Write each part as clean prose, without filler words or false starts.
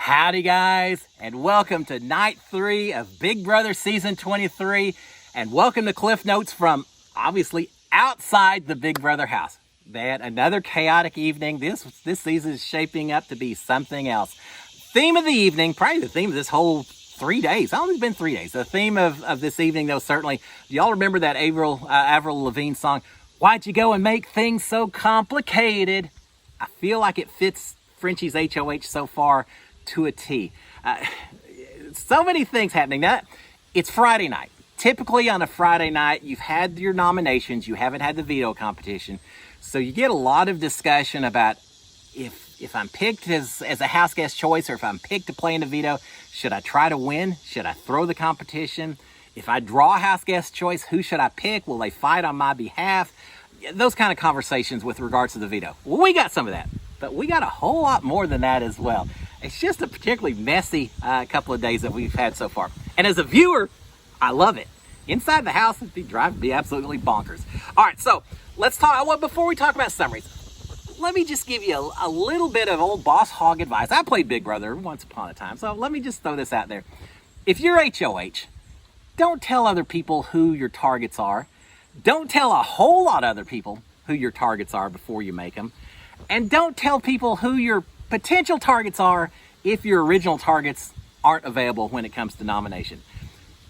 Howdy guys, and welcome to night 3 of Big Brother Season 23, and welcome to Cliff Notes from, obviously, outside the Big Brother house. Man, another chaotic evening. This season is shaping up to be something else. Theme of the evening, probably the theme of this whole 3 days. It's only been 3 days. The theme of this evening, though, certainly, do y'all remember that Avril Lavigne song, Why'd You Go and Make Things So Complicated? I feel like it fits Frenchie's HOH so far to a T. So many things happening. Now, it's Friday night. Typically on a Friday night, you've had your nominations, you haven't had the veto competition, so you get a lot of discussion about if I'm picked as a house guest choice or if I'm picked to play in the veto, should I try to win? Should I throw the competition? If I draw a house guest choice, who should I pick? Will they fight on my behalf? Those kind of conversations with regards to the veto. Well, we got some of that, but we got a whole lot more than that as well. It's just a particularly messy couple of days that we've had so far. And as a viewer, I love it. Inside the house, it'd be absolutely bonkers. All right, so let's talk. Well, before we talk about summaries, let me just give you a little bit of old boss hog advice. I played Big Brother once upon a time, so let me just throw this out there. If you're HOH, don't tell other people who your targets are. Don't tell a whole lot of other people who your targets are before you make them. And don't tell people who your potential targets are if your original targets aren't available when it comes to nomination.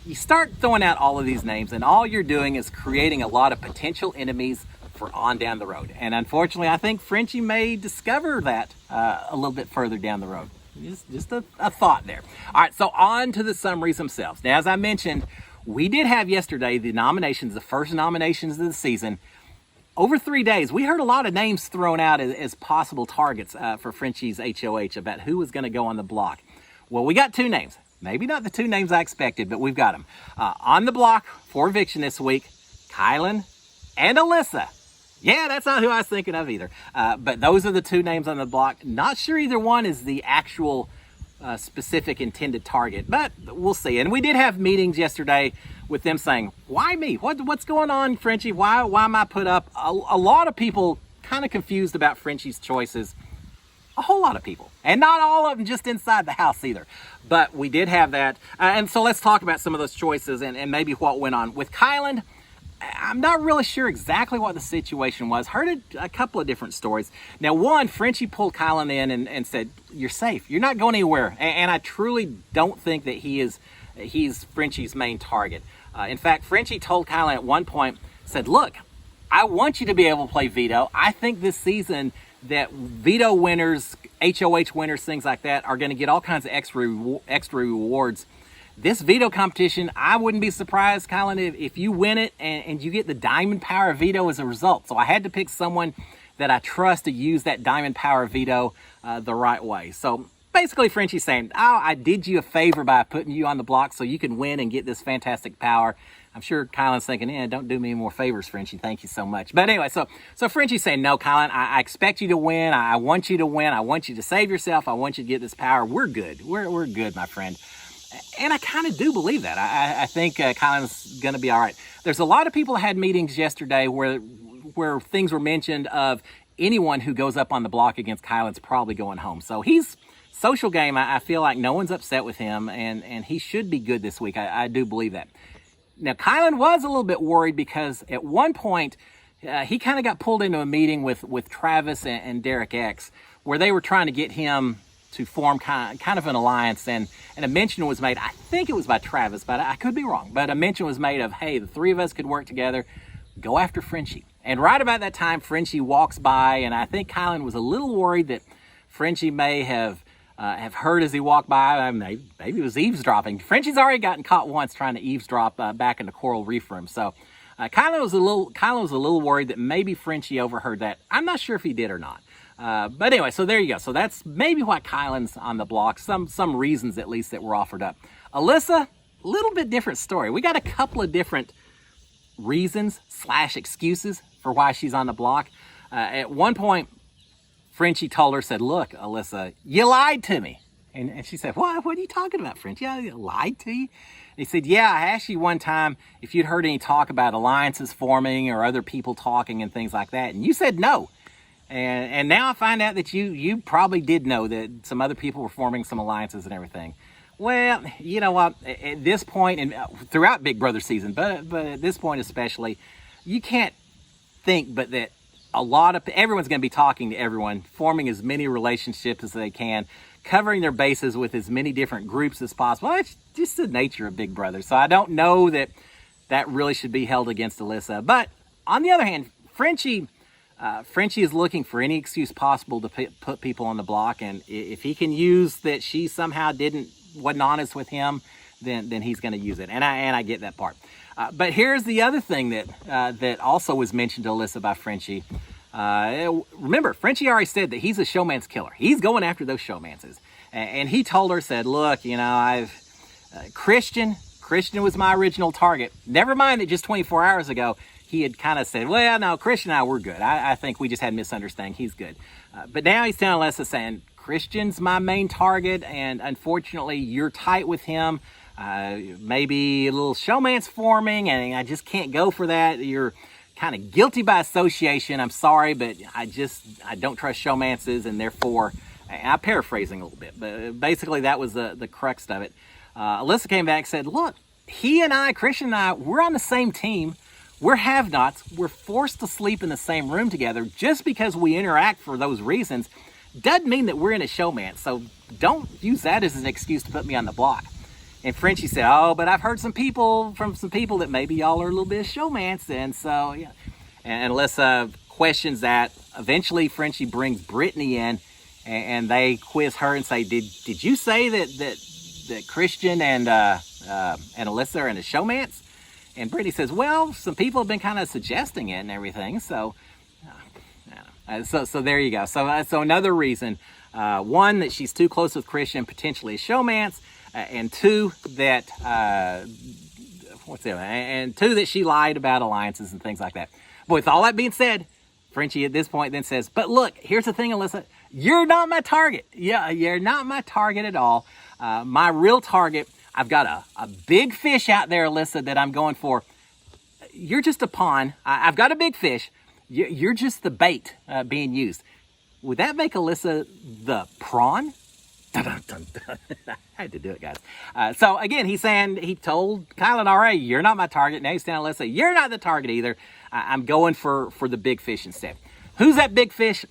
You start throwing out all of these names and all you're doing is creating a lot of potential enemies for on down the road. And unfortunately, I think Frenchie may discover that a little bit further down the road. Just a thought there. All right, so on to the summaries themselves. Now, as I mentioned, we did have yesterday the nominations, the first nominations of the season. Over 3 days, we heard a lot of names thrown out as possible targets for Frenchie's HOH about who was going to go on the block. Well, we got 2 names. Maybe not the 2 names I expected, but we've got them. On the block for eviction this week, Kylan and Alyssa. Yeah, that's not who I was thinking of either. But those are the 2 names on the block. Not sure either one is the actual specific intended target, but we'll see. And we did have meetings yesterday with them saying, why me? What's going on, Frenchie? Why am I put up? A lot of people kind of confused about Frenchie's choices. A whole lot of people. And not all of them just inside the house either. But we did have that. And so let's talk about some of those choices and maybe what went on. With Kylan, I'm not really sure exactly what the situation was. Heard a couple of different stories. Now, one, Frenchie pulled Kylan in and said, you're safe. You're not going anywhere. And I truly don't think that he's Frenchie's main target. In fact, Frenchie told Kylan at one point, said, look, I want you to be able to play veto. I think this season that veto winners, HOH winners, things like that are going to get all kinds of extra rewards. This veto competition, I wouldn't be surprised, Kylan, if you win it and you get the diamond power veto as a result. So I had to pick someone that I trust to use that diamond power veto the right way. So basically, Frenchie's saying, oh, I did you a favor by putting you on the block so you can win and get this fantastic power. I'm sure Kylan's thinking, don't do me any more favors, Frenchie. Thank you so much. But anyway, so Frenchie's saying, no, Kylan, I expect you to win. I want you to win. I want you to save yourself. I want you to get this power. We're good. We're good, my friend. And I kind of do believe that. I think Kylan's going to be all right. There's a lot of people that had meetings yesterday where things were mentioned of anyone who goes up on the block against Kylan's probably going home. So he's social game. I feel like no one's upset with him, and he should be good this week. I do believe that. Now, Kylan was a little bit worried because at one point, he kind of got pulled into a meeting with Travis and Derek X, where they were trying to get him to form kind of an alliance, and a mention was made, I think it was by Travis, but I could be wrong, but a mention was made of, hey, the 3 of us could work together, go after Frenchie. And right about that time, Frenchie walks by, and I think Kylan was a little worried that Frenchie may have heard as he walked by. Maybe it was eavesdropping. Frenchie's already gotten caught once trying to eavesdrop back in the Coral Reef room. So Kylan was a little worried that maybe Frenchie overheard that. I'm not sure if he did or not. But anyway, so there you go. So that's maybe why Kylan's on the block. Some reasons at least that were offered up. Alyssa, a little bit different story. We got a couple of different reasons / excuses for why she's on the block. At one point, Frenchie told her, said, look, Alyssa, you lied to me. And she said, what are you talking about, Frenchie? I lied to you? And he said, yeah, I asked you one time if you'd heard any talk about alliances forming or other people talking and things like that. And you said no. And now I find out that you probably did know that some other people were forming some alliances and everything. Well, you know what? At this point, and throughout Big Brother season, but at this point especially, you can't think but that everyone's going to be talking to everyone, forming as many relationships as they can, covering their bases with as many different groups as possible. It's just the nature of Big Brother. So I don't know that really should be held against Alyssa. But on the other hand, Frenchie is looking for any excuse possible to put people on the block, and if he can use that she somehow wasn't honest with him, then he's going to use it, and I get that part. But here's the other thing that also was mentioned to Alyssa by Frenchie. Remember, Frenchie already said that he's a showman's killer. He's going after those showmances, and he told her, said, "Look, you know, Christian was my original target. Never mind that just 24 hours ago." He had kind of said, well, no, Christian and I, we're good. I think we just had a misunderstanding. He's good. But now he's telling Alyssa, saying, Christian's my main target, and unfortunately, you're tight with him. Maybe a little showman's forming, and I just can't go for that. You're kind of guilty by association. I'm sorry, but I don't trust showmances, and therefore, and I'm paraphrasing a little bit, but basically that was the crux of it. Alyssa came back and said, look, Christian and I, we're on the same team. We're have-nots. We're forced to sleep in the same room together. Just because we interact for those reasons doesn't mean that we're in a showman. So don't use that as an excuse to put me on the block. And Frenchie said, oh, but I've heard from some people that maybe y'all are a little bit of showmans. And so, yeah. And Alyssa questions that. Eventually, Frenchie brings Brittany in, and they quiz her and say, did you say that Christian and Alyssa are in a showmance? And Brittany says, well, some people have been kind of suggesting it and everything. So, so there you go. So another reason, one, that she's too close with Christian, potentially a showmance, and two, that that she lied about alliances and things like that. But with all that being said, Frenchie at this point then says, but look, here's the thing, Alyssa, you're not my target. Yeah, you're not my target at all. My real target, I've got a big fish out there, Alyssa, that I'm going for. You're just a pawn. I've got a big fish. You're just the bait being used. Would that make Alyssa the prawn? Dun, dun, dun, dun. I had to do it, guys. So again, he told Kylan, all right, you're not my target. Now he's telling Alyssa, you're not the target either. I'm going for the big fish instead. Who's that big fish?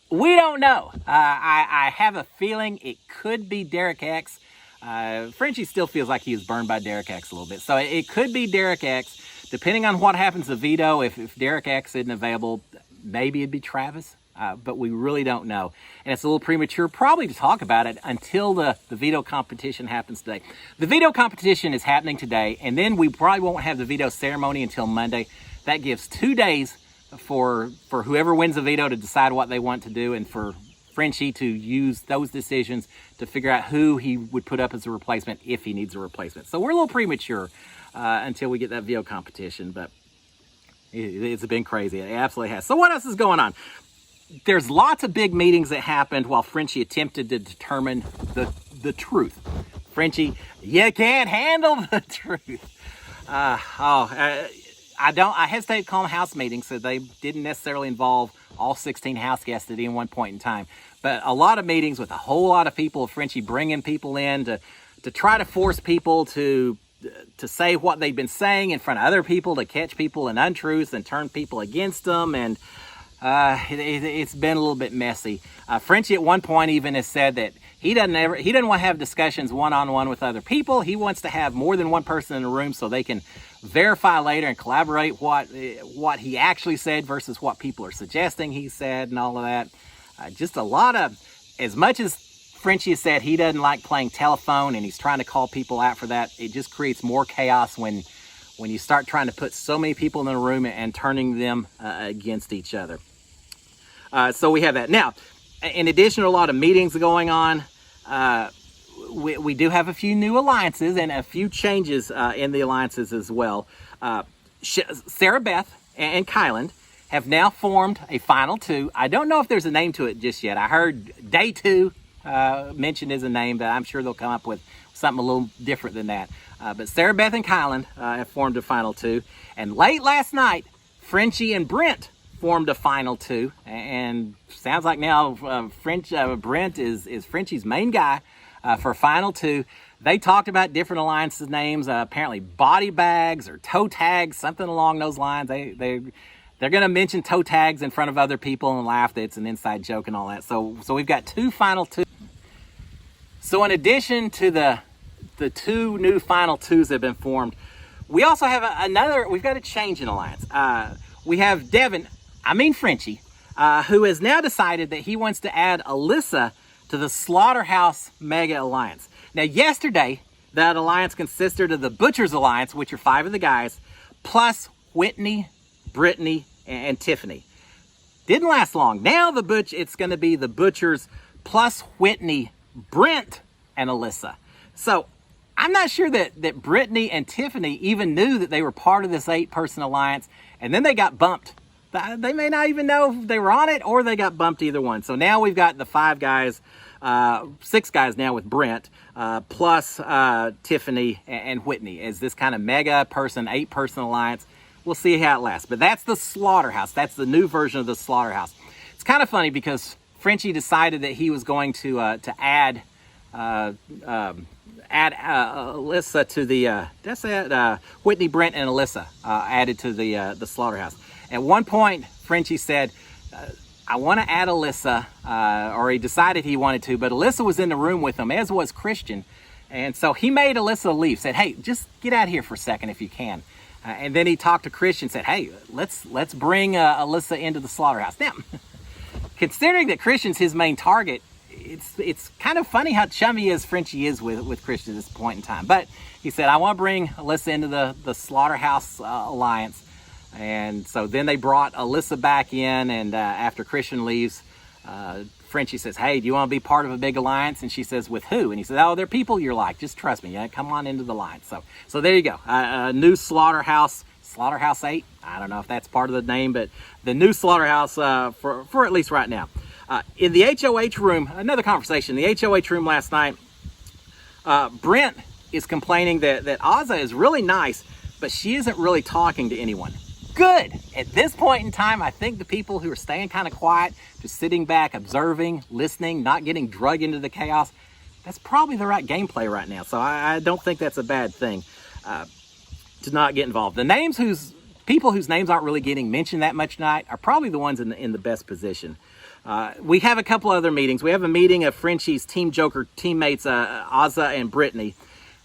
We don't know. I have a feeling it could be Derek X. Frenchie still feels like he was burned by Derek X a little bit. So it could be Derek X. Depending on what happens to Vito, if Derek X isn't available, maybe it'd be Travis. But we really don't know. And it's a little premature probably to talk about it until the veto competition happens today. The veto competition is happening today, and then we probably won't have the veto ceremony until Monday. That gives 2 days for whoever wins the veto to decide what they want to do, and for Frenchie to use those decisions to figure out who he would put up as a replacement if he needs a replacement. So we're a little premature until we get that veto competition, but it's been crazy. It absolutely has. So what else is going on? There's lots of big meetings that happened while Frenchie attempted to determine the truth. Frenchie, you can't handle the truth. I hesitate to call them house meetings, so they didn't necessarily involve all 16 house guests at any one point in time. But a lot of meetings with a whole lot of people, Frenchie bringing people in to try to force people to say what they've been saying in front of other people, to catch people in untruths and turn people against them. And it's been a little bit messy. Frenchie at one point even has said that he doesn't want to have discussions one-on-one with other people. He wants to have more than one person in the room so they can verify later and collaborate what he actually said versus what people are suggesting he said and all of that. Just a lot of, as much as Frenchie has said he doesn't like playing telephone and he's trying to call people out for that, it just creates more chaos when you start trying to put so many people in a room and turning them against each other. So we have that. Now, in addition to a lot of meetings going on, we do have a few new alliances and a few changes in the alliances as well. Sarah Beth and Kylan have now formed a final two. I don't know if there's a name to it just yet. I heard Day 2 mentioned as a name, but I'm sure they'll come up with something a little different than that. But Sarah Beth and Kylan have formed a final two. And late last night, Frenchie and Brent formed a final two, and sounds like now Brent is Frenchie's main guy for final two. They talked about different alliances names, apparently body bags or toe tags, something along those lines. They're going to mention toe tags in front of other people and laugh that it's an inside joke and all that. So we've got two final two. So in addition to the two new final twos that have been formed, we also have we've got a change in alliance. We have Frenchie, who has now decided that he wants to add Alyssa to the Slaughterhouse Mega Alliance. Now, yesterday, that alliance consisted of the Butchers Alliance, which are 5 of the guys, plus Whitney, Brittany, and Tiffany. Didn't last long. Now it's going to be the Butchers plus Whitney, Brent, and Alyssa. So I'm not sure that Brittany and Tiffany even knew that they were part of this 8-person alliance, and then they got bumped. They may not even know if they were on it or they got bumped, either one. So now we've got the 5 guys, 6 guys now with Brent, plus Tiffany and Whitney as this kind of mega person, 8-person alliance. We'll see how it lasts. But that's the Slaughterhouse. That's the new version of the Slaughterhouse. It's kind of funny because Frenchie decided that he was going to add Alyssa to the Whitney, Brent, and Alyssa added to the Slaughterhouse. At one point, Frenchie said, I want to add Alyssa, or he decided he wanted to, but Alyssa was in the room with him, as was Christian. And so he made Alyssa leave, said, hey, just get out here for a second if you can. And then he talked to Christian, said, hey, let's bring Alyssa into the Slaughterhouse. Now, considering that Christian's his main target, it's kind of funny how chummy as Frenchie is with Christian at this point in time. But he said, I want to bring Alyssa into the Slaughterhouse Alliance. And so then they brought Alyssa back in, and after Christian leaves, Frenchie says, hey, do you want to be part of a big alliance? And she says, with who? And he says, oh, they're people you're like. Just trust me. Yeah, come on into the alliance. So there you go. New Slaughterhouse 8. I don't know if that's part of the name, but the new Slaughterhouse for at least right now. In the HOH room, another conversation. In the HOH room last night, Brent is complaining that Azza is really nice, but she isn't really talking to anyone. Good. At this point in time, I think the people who are staying kind of quiet, just sitting back, observing, listening, not getting dragged into the chaos, that's probably the right gameplay right now. So I don't think that's a bad thing to not get involved. The people whose names aren't really getting mentioned that much tonight are probably the ones in the best position. We have a couple other meetings. We have a meeting of Frenchie's Team Joker teammates, Azza and Brittany.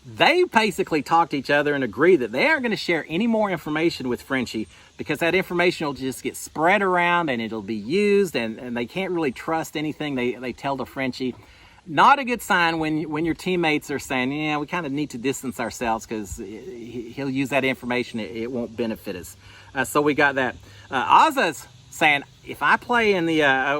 They basically talk to each other and agree that they aren't going to share any more information with Frenchie because that information will just get spread around and it'll be used, and they can't really trust anything they tell to Frenchie. Not a good sign when your teammates are saying, yeah, we kind of need to distance ourselves because he'll use that information. It won't benefit us. So we got that. Azza's saying, if I play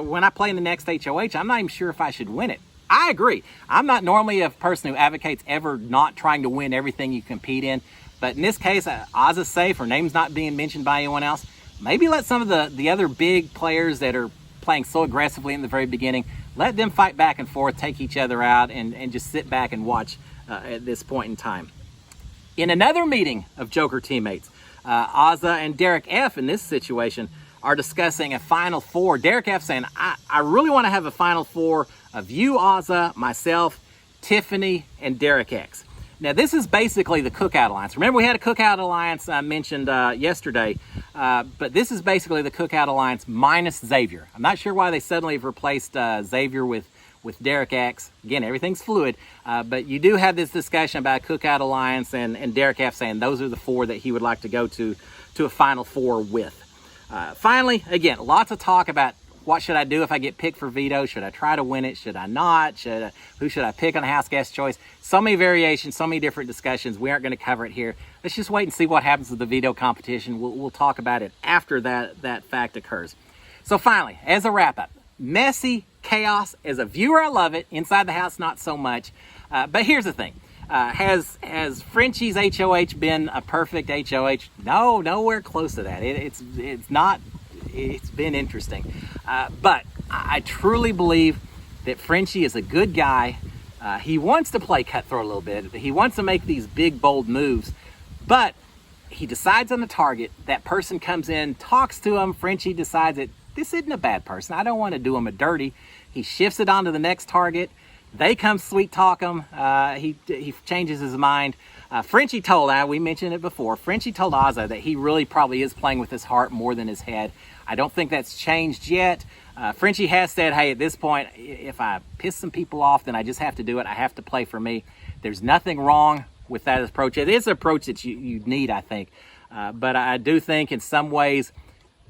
when I play in the next HOH, I'm not even sure if I should win it. I agree. I'm not normally a person who advocates ever not trying to win everything you compete in. But in this case, Azza's safe. Her name's not being mentioned by anyone else. Maybe let some of the other big players that are playing so aggressively in the very beginning, let them fight back and forth, take each other out, and just sit back and watch at this point in time. In another meeting of Joker teammates, Azza and Derek F. in this situation are discussing a Final Four. Derek F. saying, I really want to have a Final Four of you, Azza, myself, Tiffany, and Derek X. Now, this is basically the Cookout Alliance. Remember, we had a Cookout Alliance I mentioned yesterday, but this is basically the Cookout Alliance minus Xavier. I'm not sure why they suddenly have replaced Xavier with Derek X. Again, everything's fluid, but you do have this discussion about Cookout Alliance and Derek F. saying those are the 4 that he would like to go to a Final Four with. Finally, again, lots of talk about what should I do if I get picked for veto? Should I try to win it? Should I not? Who should I pick on a house guest choice? So many variations, so many different discussions. We aren't going to cover it here. Let's just wait and see what happens with the veto competition. We'll talk about it after that fact occurs. So finally, as a wrap-up, messy chaos. As a viewer, I love it. Inside the house, not so much. But here's the thing. Has Frenchie's HOH been a perfect HOH? No, nowhere close to that. It's not. It's been interesting. But I truly believe that Frenchie is a good guy. He wants to play cutthroat a little bit. He wants to make these big, bold moves. But he decides on the target. That person comes in, talks to him. Frenchie decides that this isn't a bad person. I don't want to do him a dirty. He shifts it on to the next target. They come sweet talk him. He changes his mind. Frenchie told, we mentioned it before, Frenchie told Ozzo that he really probably is playing with his heart more than his head. I don't think that's changed yet. Frenchie has said, hey, at this point, if I piss some people off, then I just have to do it. I have to play for me. There's nothing wrong with that approach. It is an approach that you need, I think. But I do think in some ways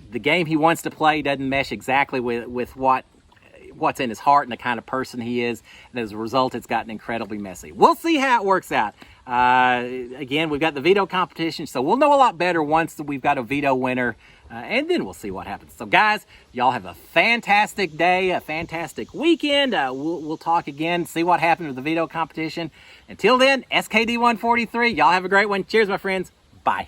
the game he wants to play doesn't mesh exactly with what's in his heart and the kind of person he is. And as a result, it's gotten incredibly messy. We'll see how it works out. Again, we've got the veto competition, so we'll know a lot better once we've got a veto winner, and then we'll see what happens. So guys, y'all have a fantastic day, a fantastic weekend. We'll talk again, see what happened with the veto competition. Until then, SKD143, y'all have a great one. Cheers, my friends. Bye.